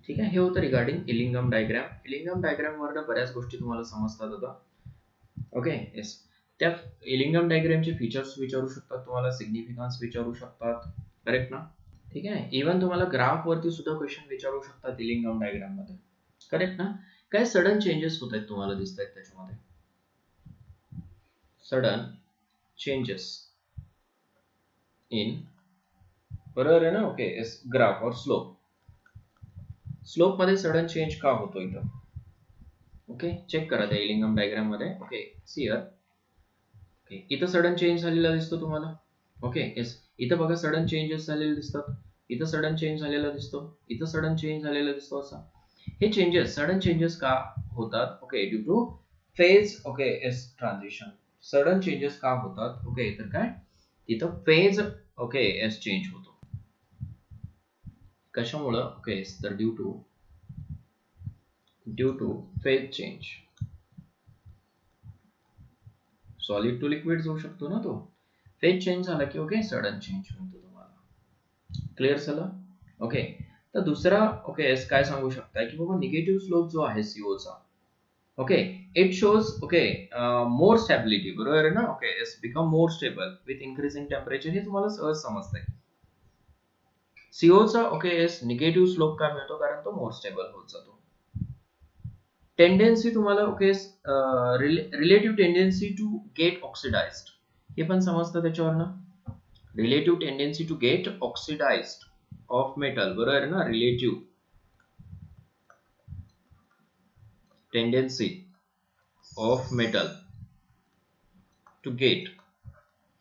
ठीक आहे, हे होतं रिगार्डिंग इलिंगम डायग्राम. इलिंगम डायग्राम वरनं बऱ्याच गोष्टी तुम्हाला समजतात आता. ओके, येस, त्या इलिंगम डायग्रामचे फीचर्स विचारू शकतात तुम्हाला, सिग्निफिकन्स विचारू शकतात. करेक्ट ना. ठीक आहे, इव्हन तुम्हाला ग्राफ वरती सुद्धा क्वेश्चन विचारू शकतात इलिंगम डायग्राम मध्ये. करेक्ट ना. काय सडन चेंजेस होत आहेत तुम्हाला दिसत आहेत त्याच्यामध्ये, सडन चेंजेस इन, बरोबर आहे ना. ओके, येस, ग्राफ और स्लोप मध्ये सडन चेंज का होतो इथं. ओके, चेक करा त्या इलिंगम डायग्राम मध्ये. Okay, see here. ओके, इथं सडन चेंज झालेला दिसतो तुम्हाला. ओके, येस, इथं बघा सडन चेंजेस झालेले दिसतात, इथं सडन चेंज झालेला दिसतो, इथं सडन चेंज झालेला दिसतो. असा हे चेंजेस, सडन चेंजेस का होतात. Okay, due to phase. Okay, yes, transition. Sudden changes का होतात. ओके, तर काय इथं फेज, ओके, येस, चेंज होतो. कशामुळं. ओके, तर due to phase change. Solid to liquid होऊ शकतो ना तो. फेज चेंज झाला की ओके सडन चेंज होतो तुम्हाला. क्लिअर झालं. ओके, तर दुसरा ओके काय सांगू शकता की बाबा निगेटिव्ह स्लोप जो आहे सीओचा. Okay, it shows okay more stability. बरोबर आहे ना. Okay, it's become more stable with increasing temperature. हे तुम्हाला सहज समजतंय. सीओचा ओके निगेटिव्ह स्लोप का मिळतो, कारण तो मोर स्टेबल होत जातो. टेंडेन्सी तुम्हाला okay relative tendency to get oxidized, हे पण समजतं त्याच्यावरनं. Relative tendency to get oxidized of metal. बरोबर आहे ना. Relative tendency of metal to get,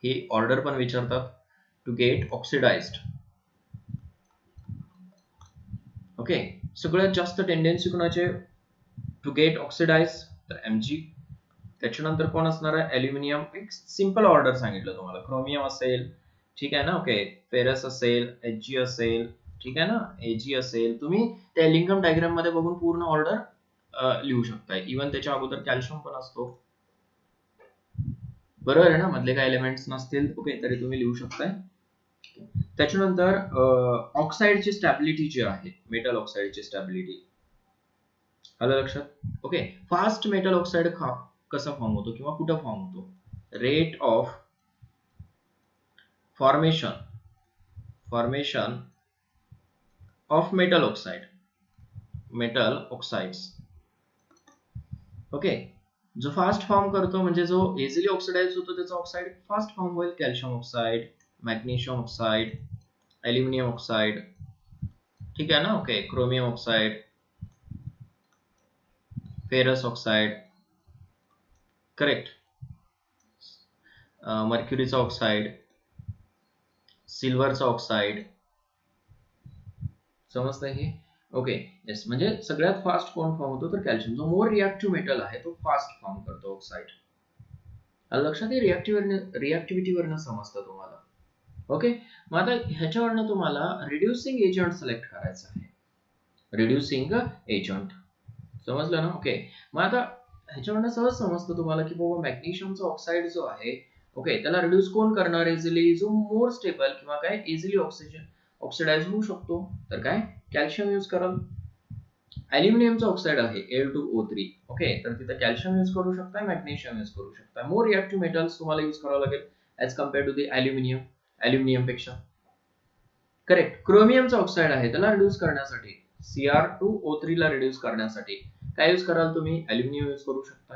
ही ऑर्डर पण विचारतात, टू गेट ऑक्सिडाइज्ड. ओके, सगळ्यात जास्त टेंडेन्सी कोणाचे टू गेट ऑक्सिडाइज, तर Mg. त्याच्यानंतर कोण असणार आहे, ॲल्युमिनियम. एक सिंपल ऑर्डर सांगितलं तुम्हाला, क्रोमियम असेल, ठीक आहे ना. ओके, फेरस असेल, Hg असेल, ठीक आहे ना, Ag असेल. तुम्ही त्या इलिंगम डायग्राम मध्ये बघून पूर्ण ऑर्डर लिहू शकताय. इव्हन त्याच्या अगोदर कॅल्शियम पण असतो. बरोबर आहे ना. मधले काय एलिमेंट्स नसतील ओके तरी तुम्ही लिहू शकताय. त्याच्यानंतर ऑक्साईडची स्टॅबिलिटी जी आहे, मेटल ऑक्साईडची स्टॅबिलिटी, आलं लक्षात. ओके, फास्ट मेटल ऑक्साइड कसा फॉर्म होतो किंवा कुठं फॉर्म होतो. Rate of formation of metal oxides. Okay, जो फास्ट फॉर्म करतो म्हणजे जो इझिली ऑक्सिडाइज होतो त्याचा ऑक्साइड फास्ट फॉर्म होईल. Calcium oxide, magnesium oxide, aluminium oxide, ठीक आहे ना. Okay, chromium oxide, ferrous oxide, correct, मर्क्युरीचा ऑक्साइड, सिल्वरचा ऑक्साइड. समजतंय हे. ओके, येस, म्हणजे सगळ्यात फास्ट कोण फॉर्म होतो, तर कॅल्शियम. जो मोर रिएक्टिव्ह मेटल आहे तो फास्ट फॉर्म करतो ऑक्साइड. लक्षात ये, रिएक्टिव्हिटीवरनं समजतं तुम्हाला. ओके, मग आता ह्याच्यावरनं तुम्हाला रिड्युसिंग एजंट सिलेक्ट करायचं आहे. रिड्युसिंग एजंट समजलं ना. ओके, मग आता ह्याच्यावरनं सहज समजतं तुम्हाला की बाबा मॅग्नेशियमचा ऑक्साइड जो आहे ओके त्याला रिड्यूस कोण करणार, इझिली, जो मोर स्टेबल किंवा काय इझिली ऑक्सिडाइज होऊ शकतो, तर काय कॅल्शियम यूज कराल. ॲल्युमिनियमचा ऑक्साइड आहे Al2O3. ओके, तर तिथे कॅल्शियम यूज करू शकता, मॅग्नेशियम यूज करू शकता. मोर रिएक्टिव्ह मेटल्स तुम्हाला यूज करावं लागेल as compared to the aluminium पेक्षा. करेक्ट. क्रोमियमचा ऑक्साइड आहे त्याला रिड्यूस करण्यासाठी Cr2O3 ला रिड्यूस करण्यासाठी काय यूज कराल तुम्ही, ॲल्युमिनियम यूज करू शकता.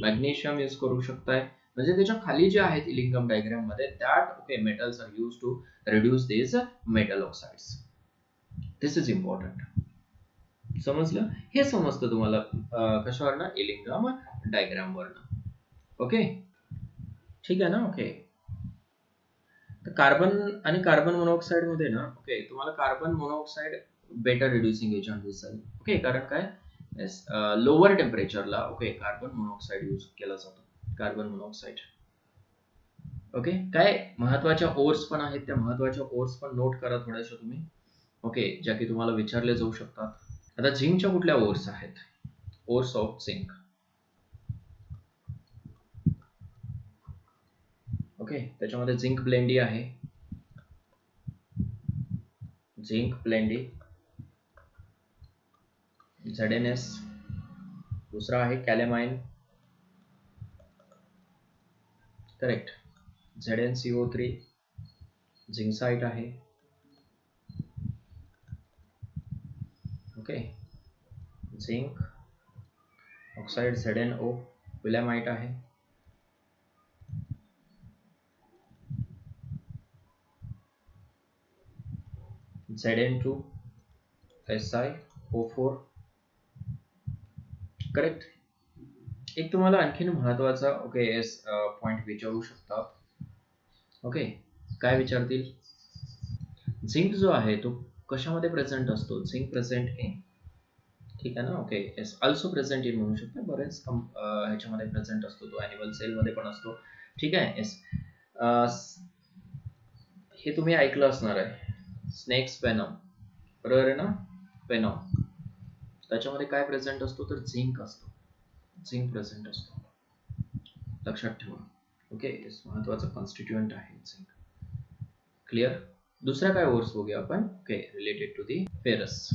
मॅग्नेशियम यूज करू शकताय. म्हणजे त्याच्या खाली जे आहेत इलिंगम डायग्राम मध्ये that okay metals are use to reduce this metal oxides. This is important. समजलं? हे समजतं तुम्हाला कशावरनं? इलिंगम डायग्राम वरनं. ओके, ठीक आहे ना? ओके, तर कार्बन आणि कार्बन मोनॉक्साईड मध्ये ना ओके तुम्हाला carbon monoxide better reducing agent दिसेल. ओके, कारण काय लोअर टेम्परेचरला ओके कार्बन मोनॉक्साईड यूज केला जातो. Carbon monoxide. ओके, काय महत्वाच्या ओर्स पण आहेत, त्या महत्वाच्या ओर्स पण नोट करा थोड्याशा तुम्ही. ओके, ज्या की तुम्हाला विचारले जाऊ शकतात. आता झिंकच्या कुठल्या ओर्स आहेत? Ores of zinc. ओके, त्याच्यामध्ये झिंक ब्लेंडी आहे. Zinc blende ZnS. दुसरा आहे कॅलेमाइन. करेक्ट. ZnCO3 झिंकसाइट आहे. Okay, zinc oxide ZnO willemite आहे. Zn2 SiO4. करेक्ट. एक तुम्हाला आणखीन महत्वाचा ओके पॉइंट विचारू शकतात. ओके, काय विचारतील? झिंक जो आहे तो कशामध्ये प्रेझेंट असतो? झिंक प्रेझेंट इन, ठीक आहे ना? Okay, yes, also present in म्हणू शकतो. बरेच ह्याच्यामध्ये प्रेझेंट असतो. तो ॲनिमल सेल मध्ये पण असतो. ठीक आहे, येस. हे तुम्ही ऐकलं असणार आहे, स्नेक्स वेनम, बरोबर आहे ना? वेनम, त्याच्यामध्ये काय प्रेझेंट असतो? तर झिंक असतो. झिंक प्रेझेंट असतो, लक्षात ठेवा. ओके, महत्वाचा कॉन्स्टिट्युएंट आहे झिंक. क्लिअर? दुसरा काय ओर्स बघूया आपण. Okay, related to the ferrous.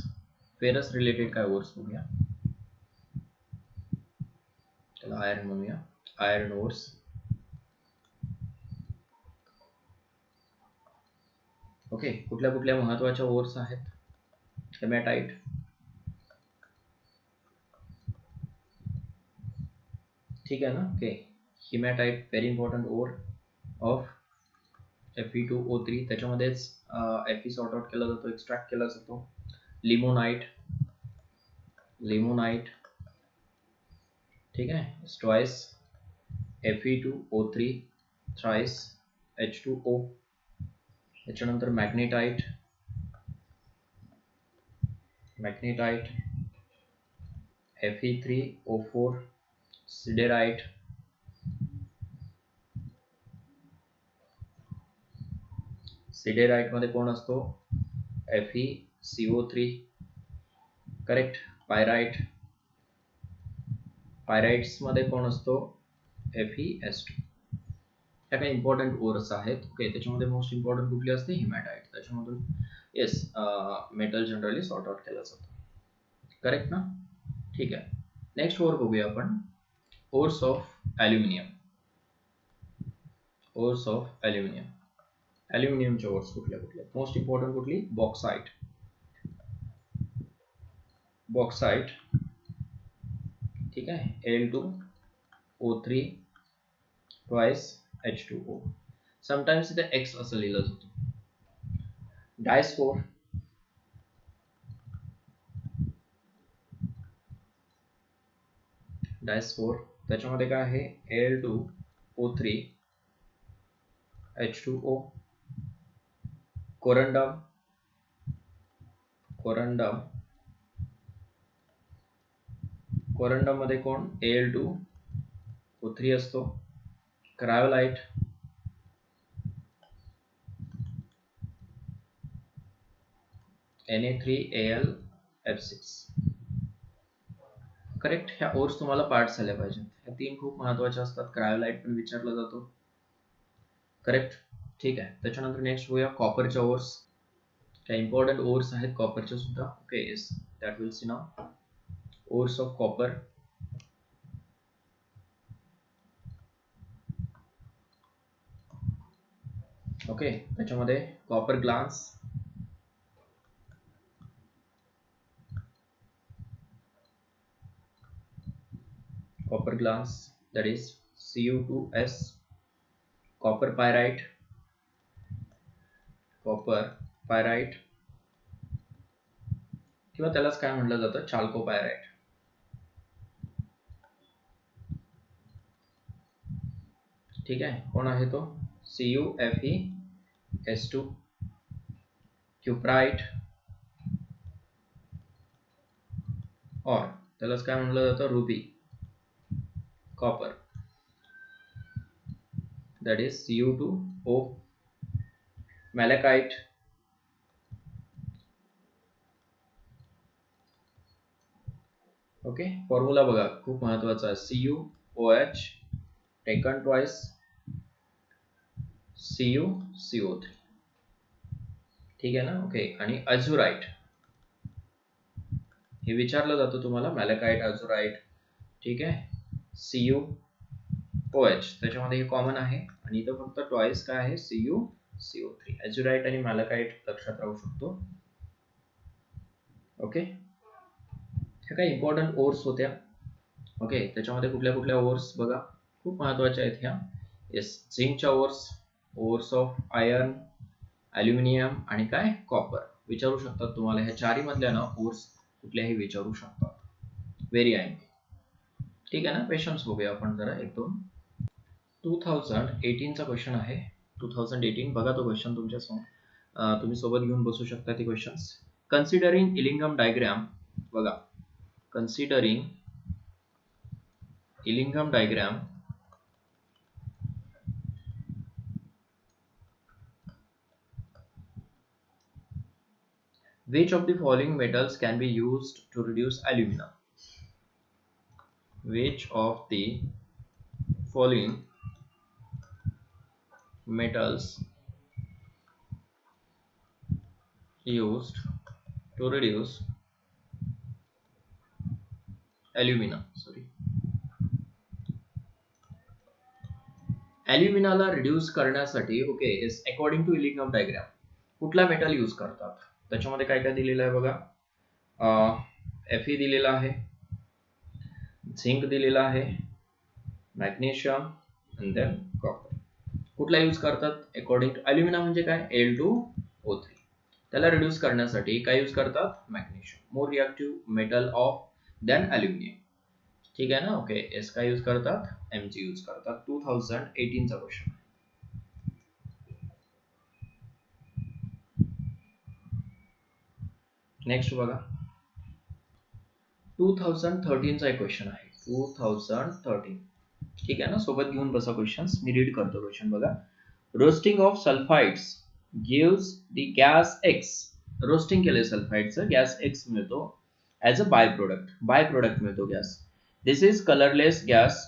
Ferrous related काय ओर्स बघूया. त्याला आयर्न म्हणूया. Iron ores. ओके, कुठल्या कुठल्या महत्वाच्या ओर्स आहेत? हेमॅटाइट, ठीक आहे ना? Okay, haematite very important ore of Fe2O3. त्याच्यामध्येच Fe सॉर्ट आउट केला जातो, एक्स्ट्रॅक्ट केला जातो. लिमोनाइट, लिमोनाइट, ठीक आहे. Twice Fe2O3 thrice H2O. त्याच्यानंतर मॅग्नेटाइट, मॅग्नेटाइट Fe3O4. सिडेराइट, सिडेराइट मध्ये कोण असतो? FeCO3. करेक्ट. पायराइट, पायराइट्स मध्ये कोण असतो? FeS2. ह्या काही इम्पॉर्टंट ओर्स आहेत. ओके, त्याच्यामध्ये मोस्ट इम्पॉर्टंट कुठली असते? हिमॅटाइट. त्याच्यामधून yes metal generally sort out केला जातो. करेक्ट ना? ठीक आहे. नेक्स्ट ओर बघूया आपण. Ores of aluminium. Ores of aluminium. ॲल्युमिनियमचे ओर्स कुठल्या कुठले? मोस्ट इम्पॉर्टंट कुठली? बॉक्साइट. बॉक्साइट, ठीक आहे. Al2O3 twice H2O. समटाइम्स इथे X असं लिहिलं जातं. डायस्फोर, डायस्फोर, त्याच्यामध्ये काय आहे? Al2O3 H2O. Corundum, corundum, corundum मध्ये कोण? Al2O3 असतो. Cryolite, Na3Al F6. करेक्ट. ह्या ओर्स तुम्हाला पार्ट झाल्या पाहिजेत. ह्या तीन खूप महत्वाच्या असतात. क्रायोलाइट पण विचारला जातो. करेक्ट, ठीक आहे. त्याच्यानंतर नेक्स्ट बघूया कॉपरच्या ओर्स. काही इम्पॉर्टंट ओर्स आहेत कॉपरच्या सुद्धा. Okay, yes, that will see now. Ores of copper. Okay, त्याच्यामध्ये copper glass, copper glass, that is Cu2S, copper pyrite, किंवा त्यालाच काय म्हटलं जातं, चाल्कोपायराइट. ठीक आहे, कोण आहे तो, CuFeS2, क्युप्राइट, और त्यालाच काय म्हटलं जातं, ruby, copper, that is Cu2O, malachite, okay. Formula बघा, खूप महत्वाचा आहे. CuOH taken twice, CuCO3. ठीक आहे ना. ओके. आणि अझुराइट हे विचारलं जातं तुम्हाला, मॅलेकाइट, अझुराइट. ठीक आहे. CuOH त्याच्यामध्ये हे कॉमन आहे आणि इथं फक्त ट्वाइस काय आहे, CuCO3. अझुराइट आणि मॅलेकाइट लक्षात राहू शकतो. ओके. ह्या काही इम्पॉर्टंट ओर्स होत्या. ओके. त्याच्यामध्ये कुठल्या कुठल्या ओर्स बघा, खूप महत्वाच्या आहेत ह्या. येस, झिंकच्या ओर्स ऑफ आयर्न, ॲल्युमिनियम आणि काय, कॉपर विचारू शकतात तुम्हाला. ह्या चारी मधल्या ना ओर्स कुठल्याही विचारू शकतात. व्हेरी आहे. ठीक आहे ना. क्वेश्चन्स बघूया आपण जरा एक दोन. 2018 चा क्वेश्चन आहे. 2018 बघा तो क्वेश्चन तुमच्या समोर, तुम्ही सोबत घेऊन बसू शकता ती क्वेश्चन्स. कन्सिडरिंग इलिंगम डायग्राम, बघा, considering Ellingham diagram which of the following metals can be used to reduce alumina? Which of the following metals used to reduce alumina? ॲल्युमिनाला रिड्यूस करण्यासाठी, okay, is according to Ellingham diagram कुठला मेटल यूज करतात. त्याच्यामध्ये काय काय दिलेलं आहे बघा. Fe दिलेला आहे, झिंक दिलेला आहे, मॅग्नेशियम आणि देन कॉपर. कुठला यूज करतात अकॉर्डिंग टू ॲल्युमिना म्हणजे काय, Al2O3. त्याला रिड्यूस करण्यासाठी काय यूज करतात, magnesium, more reactive metal of then aluminium. ठीक आहे ना. ओके. एस काय यूज करतात, Mg यूज करतात. 2018 चा क्वेश्चन. नेक्स्ट बघा, 2013 चा एक क्वेश्चन आहे. 2013. ठीक आहे ना. सोबत घेऊन बसा क्वेश्चन्स, मी रीड करतो क्वेश्चन बघा. Roasting of sulphides gives the gas X. Roasting केले सल्फाइडचं, गॅस X मिळतो ॲज अ बाय प्रोडक्ट मिळतो gas. This is colorless gas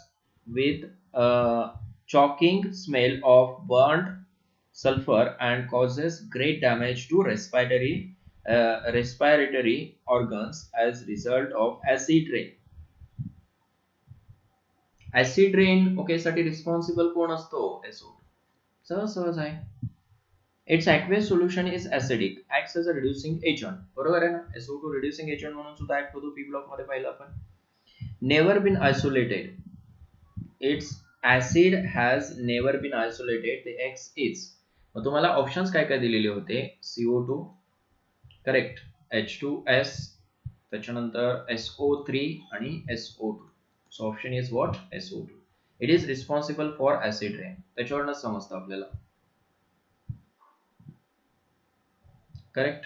with a choking smell of burnt sulfur and causes great damage to respiratory organs as result of acid rain. Acid rain, okay, साठी रिस्पॉन्सिबल कोण असतो, SO2. सहज आहे. Its aqueous solution is acidic, acts as a reducing agent. बरोबर आहे ना. SO2 reducing agent म्हणून सुद्धा ऍक्ट होतो. P ब्लॉक मध्ये पाहिलं आपण. Never been isolated. Its acid has never been isolated. The X is. मग तुम्हाला ऑप्शन्स काय काय दिलेले होते, CO2 करेक्ट, H2S, त्याच्यानंतर SO3 आणि SO2. So option is what, SO2. It is responsible for acid rain. त्याच्यावरनं समजतं आपल्याला. करेक्ट.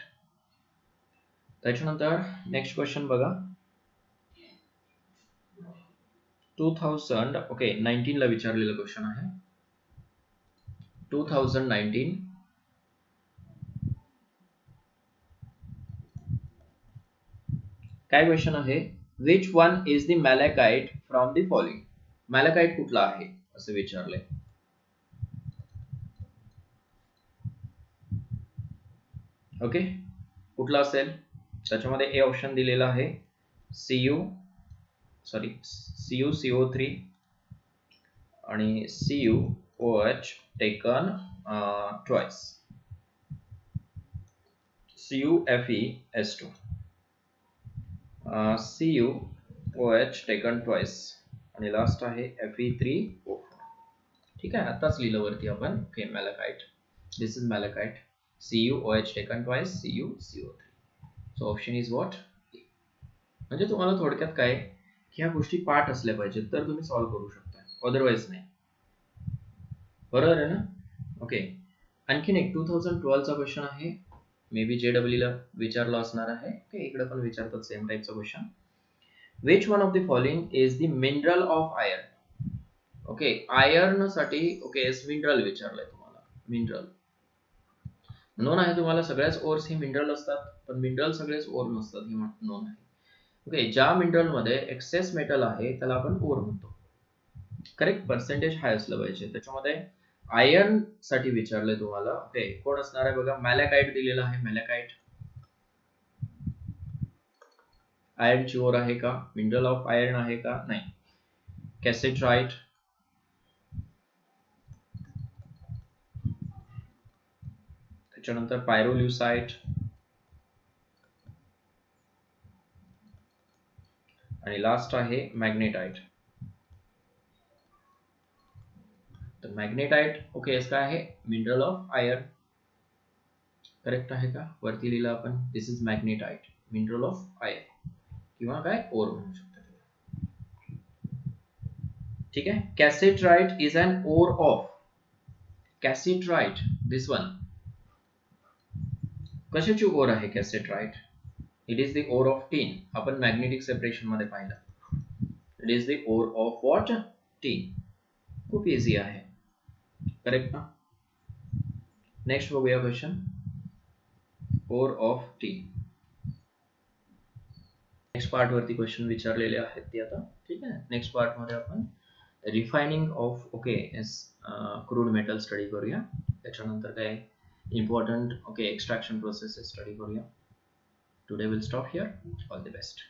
त्याच्यानंतर नेक्स्ट क्वेश्चन बघा. 2019 ला विचारलेला क्वेश्चन आहे. 2019 काय क्वेश्चन आहे, which one is the malachite from the following. Malachite कुठला आहे असं विचारलंय. ओके, कुठला असेल, त्याच्यामध्ये ए ऑप्शन दिलेला आहे, CuCO3 आणि CuOH taken twice, CuFeS2, CuOH taken twice. आणि लास्ट आहे Fe3O4. ठीक आहे, आताच लिहिलं वरती आपण. Okay, malachite. This is malachite. CuOH taken twice, CuCO3. So option is what? म्हणजे तुम्हाला थोडक्यात काय की ह्या गोष्टी पाठ असल्या पाहिजेत तर तुम्ही सॉल्व्ह करू शकता, अदरवाईज नाही. बरोबर आहे ना? ओके, आणखीन एक 2012चा क्वेश्चन आहे. मे बी JEE ला विचारला असणार आहे. ओके, इकडे पण विचारतात सेम टाईपचा question. Which one of the following is the mineral of iron? Okay, iron साठी ओके मिनरल विचारलंय तुम्हाला. मिनरल नोन आहे तुम्हाला, सगळ्याच ओर्स ही मिनरल असतात, पण मिनरल सगळेच ओर नसतात, ही नोन आहे. ओके, ज्या मिनरल मध्ये एक्सेस मेटल आहे त्याला आपण ओर म्हणतो. करेक्ट, पर्सेंटेज हाय असलं पाहिजे. त्याच्यामध्ये आयर्न साठी विचारलंय तुम्हाला. ओके, कोण असणार आहे बघा, मॅलेकाइट दिलेला आहे. मॅलेकाइट आयर्नची ओर आहे का? मिनरल ऑफ आयर्न आहे का? नाही. कॅसेट्राइट, त्याच्यानंतर पायरोल्युसाइट आणि लास्ट आहे मॅग्नेटाइट. तर मॅग्नेटाइट ओके काय आहे? Mineral of iron. करेक्ट आहे का? वरती लिहिलं आपण, this is magnetite, mineral of iron किंवा काय ओर म्हणू शकतो. ठीक आहे. Cassiterite is an ore of. Cassiterite, this one कशाची ओर आहे cassiterite? It is the ore of tin. आपण मॅग्नेटिक सेपरेशन मध्ये पाहिलं. It is the ore of what? Tin. खूप इझी आहे. करेक्ट ना? नेक्स्ट बघूया question. Ore of tin. Next part वरती क्वेश्चन विचारलेले आहेत ते आता. ठीक आहे, नेक्स्ट पार्ट मध्ये आपण refining of okay crude metal study करूया. त्याच्यानंतर काय important okay extraction processes study करूया. Today will stop here. All the best.